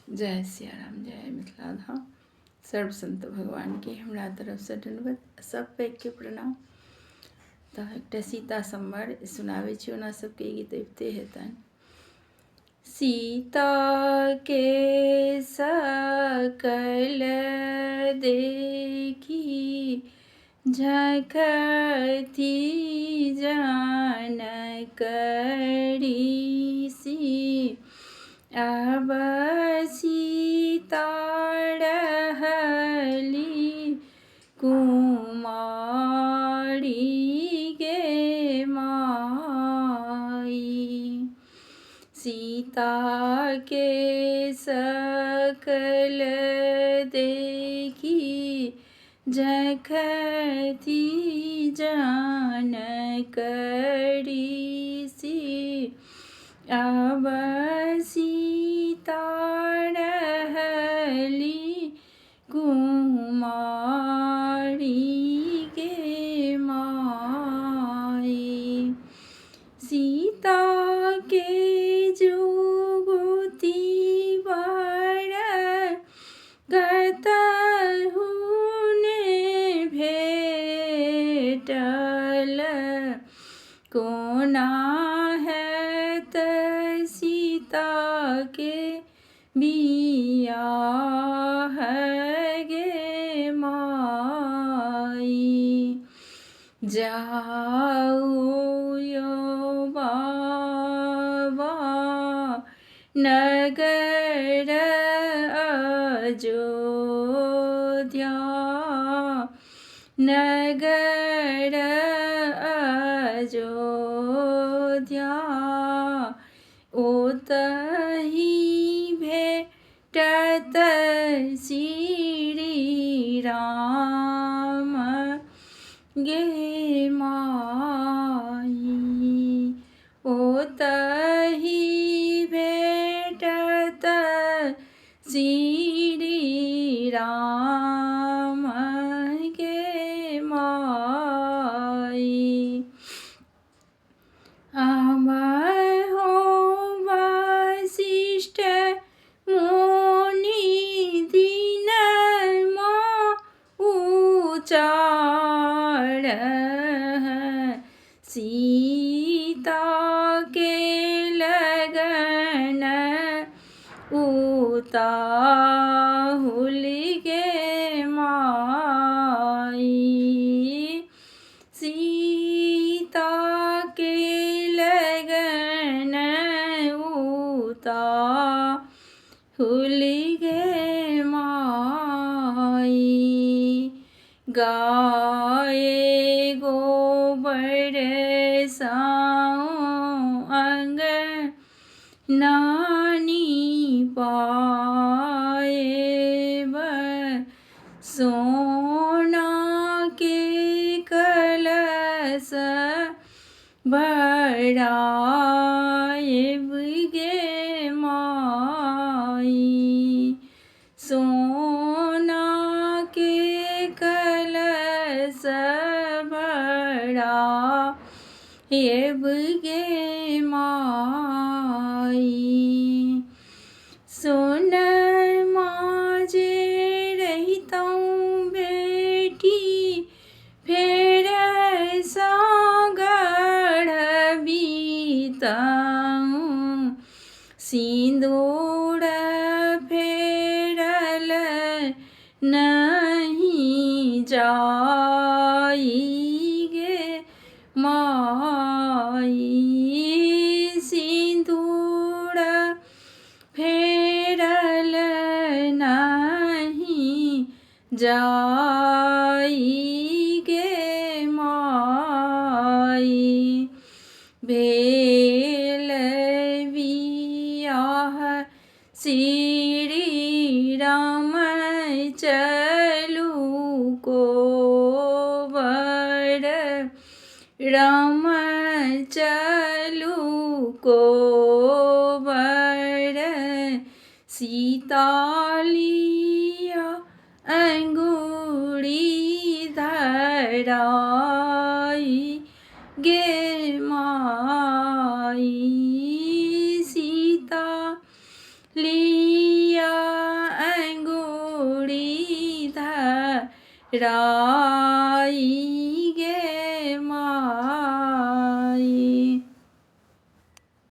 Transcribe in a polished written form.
जय सिया राम, जय मिथिला धाम। सर्व संत भगवान के हमरा तरफ से दंडवत, सब पैक के प्रणाम। तो एक सीता संवर सुनावे छी, ओना सबके गीत अबिते हेतनि। सीता के सकल देखी झखती जानकरी सी, अब सीता रहली कुमारी गे माई। सीता के सकल देखी झखती जानकरी सी, अब सीता रहली कुमारी गे माई। सीता के जुगुती बड़ कतहु ने भेटल, कोना हैत सीता के बियाह गे माई। जाऊ यो बाबा नगर अयोध्या, नगर अयोध्या। ओतहि भेटत श्री राम गे माई। ओतहि भेटत श्री राम गे माई। आमहो वशिष्ठ मुनि दीन उचार, सीता के लगन उताहुल गे माई। सीता के लगन उताहुल गे माई। गाये गोबर साऊं अंगनानी पाएब, सोना के कलश भराएब गे माई। सोना के कलश भराएब गे माई। सोनमा जे रहितौं बेटी, फेर सागर बीतौं। सिंदूर फेरल नहीं जाई गे माई। सिंदूर फेरल नहीं जाई गे माई। भेल बियाह श्री राम चलू कोबर, राम चलू कोबर। सीता लिया अंगूरी धराई गे माई। सीता लिया राई गे माँ